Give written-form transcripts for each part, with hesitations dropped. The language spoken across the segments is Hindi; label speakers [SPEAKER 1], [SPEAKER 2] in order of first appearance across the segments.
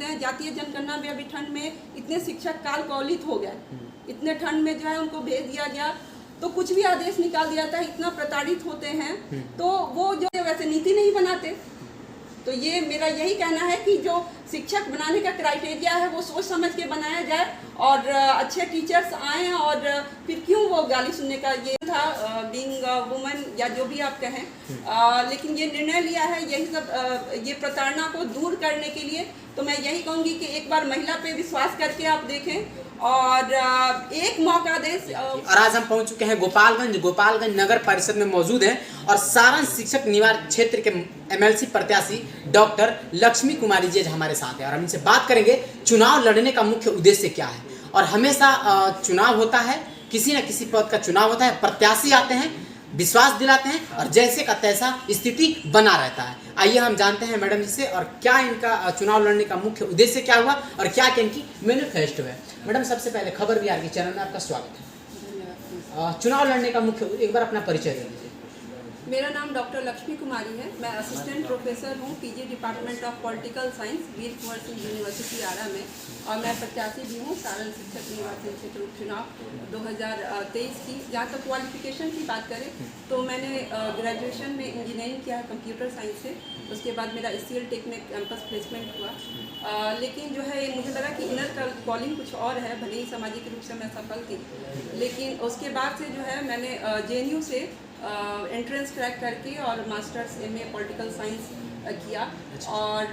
[SPEAKER 1] होते हैं। जातीय जनगणना में अभी ठंड में इतने शिक्षक काल कौलित हो गए, इतने ठंड में जो है उनको भेज दिया गया, तो कुछ भी आदेश निकाल दिया था, इतना प्रताड़ित होते हैं, तो वो जो है वैसे नीति नहीं बनाते। तो ये मेरा यही कहना है कि जो शिक्षक बनाने का क्राइटेरिया है वो सोच समझ के बनाया जाए और अच्छे टीचर्स आएँ। और फिर क्यों वो गाली सुनने का ये था, बीइंग वुमन या जो भी आप कहें, लेकिन ये निर्णय लिया है यही सब ये प्रताड़ना को दूर करने के लिए। तो मैं यही कहूँगी कि एक बार महिला पे विश्वास करके आप देखें और एक मौका दें।
[SPEAKER 2] और आज हम पहुंच चुके हैं गोपालगंज नगर परिषद में मौजूद हैं और सारण शिक्षक निवारण क्षेत्र के एमएलसी प्रत्याशी डॉक्टर लक्ष्मी कुमारी जी हमारे साथ हैं और हम इनसे बात करेंगे चुनाव लड़ने का मुख्य उद्देश्य क्या है। और हमेशा चुनाव होता है, किसी न किसी पद का चुनाव होता है, प्रत्याशी आते हैं, विश्वास दिलाते हैं और जैसे का तैसा स्थिति बना रहता है। आइए हम जानते हैं मैडम जी से और क्या इनका चुनाव लड़ने का मुख्य उद्देश्य क्या हुआ और क्या क्या इनकी मैनिफेस्टो है। मैडम सबसे पहले खबर बिहार के चैनल में आपका स्वागत है। चुनाव लड़ने का मुख्य, एक बार अपना परिचय दे दीजिए।
[SPEAKER 1] मेरा नाम डॉक्टर लक्ष्मी कुमारी है, मैं असिस्टेंट प्रोफेसर हूँ PG department of political science Veer Kunwar Singh university Ara में, और मैं प्रत्याशी भी हूँ सारण शिक्षक निर्वाचन क्षेत्र उपचुनाव 2023 की। जहाँ तक क्वालिफिकेशन की बात करें तो मैंने ग्रेजुएशन में इंजीनियरिंग किया है कंप्यूटर साइंस से, उसके बाद मेरा SCL टेक में कैंपस प्लेसमेंट हुआ। लेकिन जो है मुझे लगा कि इनर कॉलिंग कुछ और है, भले ही सामाजिक रूप से मैं सफल थी, लेकिन उसके बाद से जो है मैंने JNU से एंट्रेंस क्रैक करके और मास्टर्स MA पॉलिटिकल साइंस किया और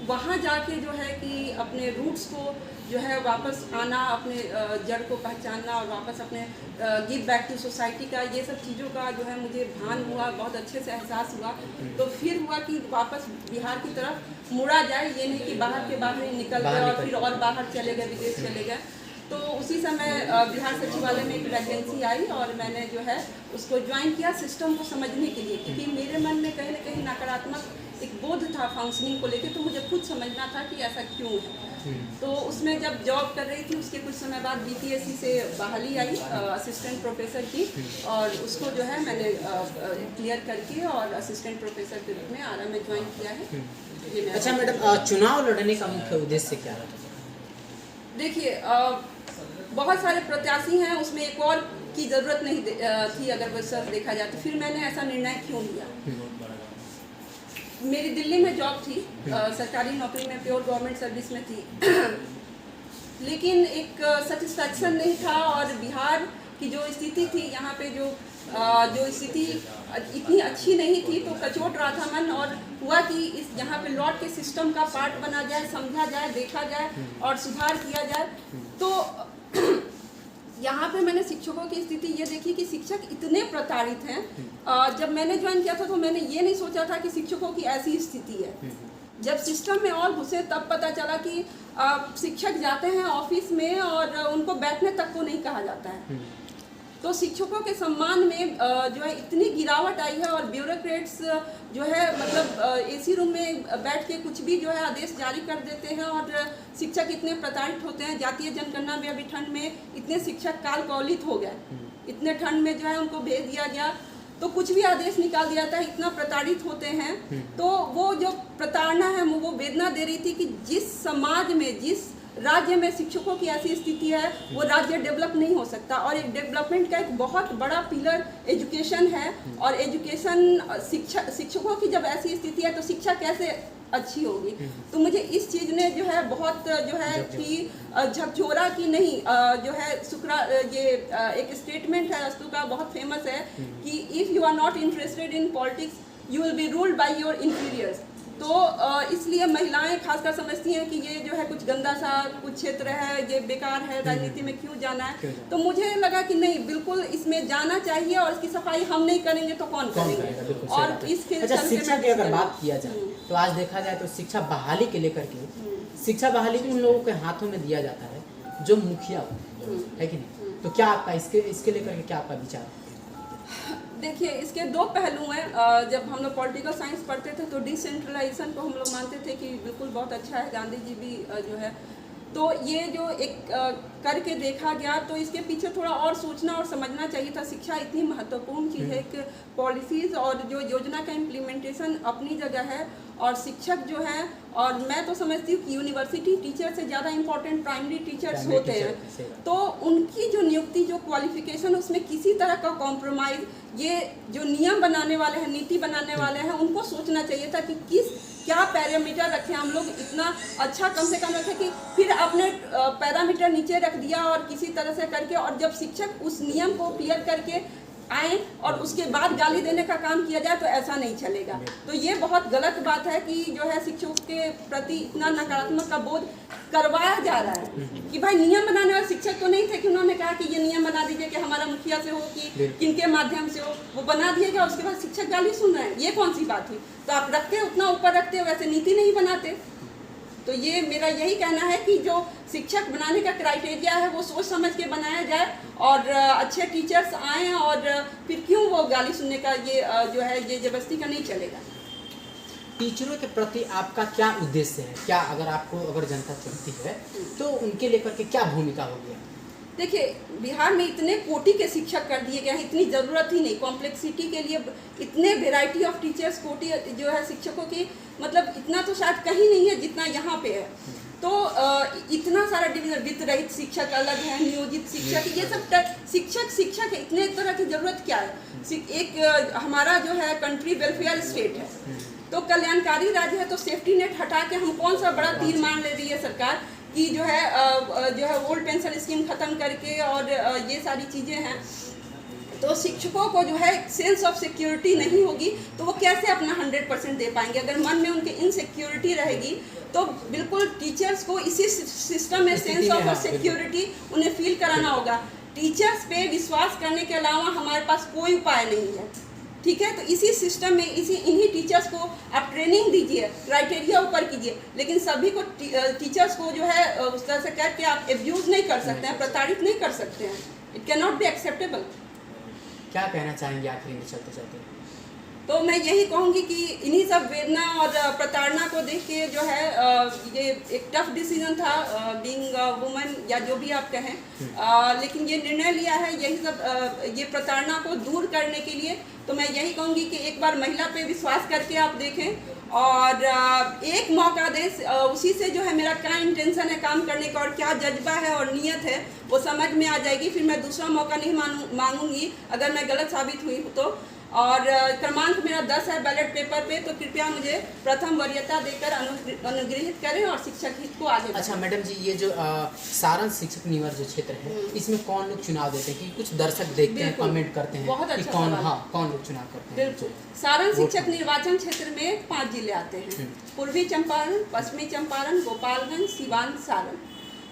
[SPEAKER 1] वहाँ जाके जो है कि अपने रूट्स को जो है वापस आना, अपने जड़ को पहचानना और वापस अपने गिव बैक टू सोसाइटी का, ये सब चीज़ों का जो है मुझे भान हुआ, बहुत अच्छे से एहसास हुआ। तो फिर हुआ कि वापस बिहार की तरफ मुड़ा जाए, ये नहीं कि बाहर के बाहर ही निकल गए और फिर और बाहर चले गए, विदेश चले गए। तो उसी समय बिहार सचिवालय में एक वैकेंसी आई और मैंने जो है उसको ज्वाइन किया सिस्टम को समझने के लिए, क्योंकि मेरे मन में कहीं ना कहीं नकारात्मक एक बोध था फंक्शनिंग को लेकर, तो मुझे खुद समझना था कि ऐसा क्यों है। तो उसमें जब जॉब कर रही थी उसके कुछ समय बाद BPSC से बहाली आई असिस्टेंट प्रोफेसर की, और उसको जो है मैंने क्लियर करके और असिस्टेंट प्रोफेसर के रूप में आरा में ज्वाइन किया है।
[SPEAKER 2] अच्छा मैडम, चुनाव लड़ने का मुख्य उद्देश्य क्या है?
[SPEAKER 1] देखिए, बहुत सारे प्रत्याशी हैं, उसमें एक और की ज़रूरत नहीं थी अगर वैसा देखा जाए तो। फिर मैंने ऐसा निर्णय क्यों लिया, मेरी दिल्ली में जॉब थी, सरकारी नौकरी में, प्योर गवर्नमेंट सर्विस में थी, लेकिन एक सेटिस्फैक्शन नहीं था। और बिहार की जो स्थिति थी यहाँ पे जो स्थिति इतनी अच्छी नहीं थी, तो कचोट रहा था मन, और हुआ कि इस यहाँ पे लौट के सिस्टम का पार्ट बना जाए, समझा जाए, देखा जाए और सुधार किया जाए। तो यहाँ पे मैंने शिक्षकों की स्थिति ये देखी कि शिक्षक इतने प्रताड़ित हैं। जब मैंने ज्वाइन किया था तो मैंने ये नहीं सोचा था कि शिक्षकों की ऐसी स्थिति है। जब सिस्टम में और घुसे तब पता चला कि शिक्षक जाते हैं ऑफिस में और उनको बैठने तक को नहीं कहा जाता है। तो शिक्षकों के सम्मान में जो है इतनी गिरावट आई है, और ब्यूरोक्रेट्स जो है मतलब AC रूम में बैठ के कुछ भी जो है आदेश जारी कर देते हैं, और शिक्षक इतने प्रताड़ित होते हैं। जातीय जनगणना में अभी ठंड में इतने शिक्षक काल कौलित हो गए, इतने ठंड में जो है उनको भेज दिया गया, तो कुछ भी आदेश निकाल दिया था, इतना प्रताड़ित होते हैं। तो वो जो प्रताड़ना है वो वेदना दे रही थी कि जिस समाज में, जिस राज्य में शिक्षकों की ऐसी स्थिति है, वो राज्य डेवलप नहीं हो सकता। और एक डेवलपमेंट का एक बहुत बड़ा पिलर एजुकेशन है, और एजुकेशन शिक्षकों की जब ऐसी स्थिति है तो शिक्षा कैसे अच्छी होगी। तो मुझे इस चीज़ ने जो है बहुत जो है कि झकझोरा की नहीं, जो है ये एक स्टेटमेंट है अस्तु का, बहुत फेमस है कि if you are not interested in politics you will be ruled by your inferiors. तो इसलिए महिलाएं खासकर समझती हैं कि ये जो है कुछ गंदा सा कुछ क्षेत्र है, ये बेकार है, राजनीति में क्यों जाना है। तो मुझे लगा कि नहीं, बिल्कुल इसमें जाना चाहिए, और इसकी सफाई हम नहीं करेंगे तो कौन करेंगे। और इसके
[SPEAKER 2] अच्छा, शिक्षा की अगर बात किया जाए तो आज देखा जाए तो शिक्षा बहाली के लेकर के, शिक्षा बहाली उन लोगों के हाथों में दिया जाता है जो मुखिया है कि नहीं। तो क्या आपका इसके लेकर के क्या आपका विचार?
[SPEAKER 1] देखिए, इसके दो पहलू हैं। जब हम लोग पॉलिटिकल साइंस पढ़ते थे तो डिसेंट्रलाइजेशन को हम लोग मानते थे कि बिल्कुल बहुत अच्छा है, गांधी जी भी जो है तो ये जो एक करके देखा गया, तो इसके पीछे थोड़ा और सोचना और समझना चाहिए था। शिक्षा इतनी महत्वपूर्ण चीज़ है कि पॉलिसीज़ और जो योजना का इम्प्लीमेंटेशन अपनी जगह है, और शिक्षक जो है, और मैं तो समझती हूँ कि यूनिवर्सिटी टीचर से ज़्यादा इम्पोर्टेंट प्राइमरी टीचर्स होते हैं। तो उनकी जो नियुक्ति, जो क्वालिफिकेशन, उसमें किसी तरह का कॉम्प्रोमाइज़, ये जो नियम बनाने वाले हैं, नीति बनाने वाले हैं, उनको सोचना चाहिए था कि क्या पैरामीटर रखें हम लोग। इतना अच्छा कम से कम रखें कि फिर आपने पैरामीटर नीचे रख दिया और किसी तरह से करके, और जब शिक्षक उस नियम को क्लियर करके आए और उसके बाद गाली देने का काम किया जाए, तो ऐसा नहीं चलेगा। तो ये बहुत गलत बात है कि जो है शिक्षकों के प्रति इतना नकारात्मक का बोध करवाया जा रहा है कि भाई नियम बनाने वाले शिक्षक तो नहीं थे कि उन्होंने कहा कि ये नियम बना दीजिए कि हमारा मुखिया से हो कि किनके माध्यम से हो, वो बना दिएगा, उसके बाद शिक्षक गाली सुन रहे हैं, ये कौन सी बात हुई। तो आप रखते उतना ऊपर रखते, वैसे नीति नहीं बनाते। तो ये मेरा यही कहना है कि जो शिक्षक बनाने का क्राइटेरिया है वो सोच समझ के बनाया जाए, और अच्छे टीचर्स आएँ, और फिर क्यों वो गाली सुनने का ये जो है ये जबरदस्ती का नहीं चलेगा।
[SPEAKER 2] टीचरों के प्रति आपका क्या उद्देश्य है? क्या अगर जनता चुनती है तो उनके लेकर के क्या भूमिका होगी?
[SPEAKER 1] देखिए, बिहार में इतने कोटि के शिक्षक कर दिए गए हैं, इतनी ज़रूरत ही नहीं। कॉम्प्लेक्सिटी के लिए इतने वेराइटी ऑफ टीचर्स, कोटि जो है शिक्षकों की, मतलब इतना तो शायद कहीं नहीं है जितना यहाँ पे है। तो इतना सारा डिवीजन, वित्त रहित शिक्षक अलग है, नियोजित शिक्षक, ये सब शिक्षक है। इतने तरह की ज़रूरत क्या है? एक हमारा जो है कंट्री वेलफेयर स्टेट है, तो कल्याणकारी राज्य है, तो सेफ्टी नेट हटा के हम कौन सा बड़ा तीर मान ले रही है सरकार कि जो है ओल्ड पेंशन स्कीम खत्म करके, और ये सारी चीज़ें हैं। तो शिक्षकों को जो है सेंस ऑफ सिक्योरिटी नहीं होगी, तो वो कैसे अपना 100% दे पाएंगे? अगर मन में उनके इनसिक्योरिटी रहेगी, तो बिल्कुल टीचर्स को इसी सिस्टम में सेंस ऑफ सिक्योरिटी उन्हें फील कराना होगा। टीचर्स पे विश्वास करने के अलावा हमारे पास कोई उपाय नहीं है, ठीक है। तो इसी सिस्टम में इन्हीं टीचर्स को आप ट्रेनिंग दीजिए, क्राइटेरिया ऊपर कीजिए, लेकिन सभी को टीचर्स को जो है उस तरह से करके आप एब्यूज़ नहीं कर सकते हैं, प्रताड़ित नहीं कर सकते हैं। It can not be acceptable.
[SPEAKER 2] क्या कहना चाहेंगे आखिरी में चलते चलते?
[SPEAKER 1] तो मैं यही कहूँगी कि इन्हीं सब वेदना और प्रताड़ना को देख के जो है ये एक टफ डिसीजन था, बीइंग वुमन या जो भी आप कहें, लेकिन ये निर्णय लिया है यही सब ये प्रताड़ना को दूर करने के लिए। तो मैं यही कहूँगी कि एक बार महिला पे विश्वास करके आप देखें, और एक मौका दें, उसी से जो है मेरा क्या इंटेंशन है काम करने का और क्या जज्बा है और नीयत है वो समझ में आ जाएगी। फिर मैं दूसरा मौका नहीं मांगूंगी अगर मैं गलत साबित हुई हूँ तो। और क्रमांक मेरा 10 है बैलेट पेपर पे, तो कृपया मुझे प्रथम वरीयता देकर अनुग्रहित करें और शिक्षक हित को आगे बढ़ाएं।
[SPEAKER 2] अच्छा मैडम जी, ये जो सारण शिक्षक निवर जो क्षेत्र है, इसमें कौन लोग चुनाव देते हैं? कि कुछ दर्शक देखते हैं, कमेंट करते हैं
[SPEAKER 1] बहुत
[SPEAKER 2] कि
[SPEAKER 1] अच्छा
[SPEAKER 2] कौन लोग चुनाव करते हैं?
[SPEAKER 1] बिल्कुल, सारण शिक्षक निर्वाचन क्षेत्र में 5 जिले आते हैं, पूर्वी चंपारण, पश्चिमी चंपारण, गोपालगंज, सिवान, सारण।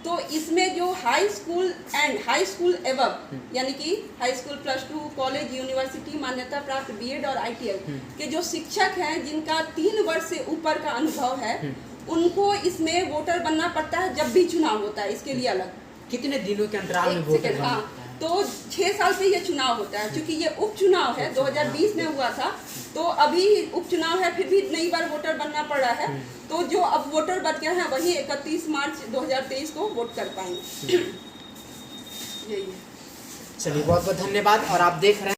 [SPEAKER 1] तो इसमें जो high school and high school एवब, यानी कि हाई स्कूल +2, कॉलेज, यूनिवर्सिटी, मान्यता प्राप्त बीएड और आईटीआई के जो शिक्षक हैं जिनका 3 वर्ष से ऊपर का अनुभव है, उनको इसमें वोटर बनना पड़ता है जब भी चुनाव होता है। इसके लिए अलग
[SPEAKER 2] कितने दिनों के अंतराल में वोटर?
[SPEAKER 1] तो 6 साल से ये चुनाव होता है, क्योंकि ये उपचुनाव है, 2020 में हुआ था, तो अभी उपचुनाव है, फिर भी नई बार वोटर बनना पड़ रहा है। तो जो अब वोटर बच गए हैं वही 31 मार्च 2023 को वोट कर पाएंगे। यही है।
[SPEAKER 2] चलिए, बहुत बहुत धन्यवाद। और आप देख रहे हैं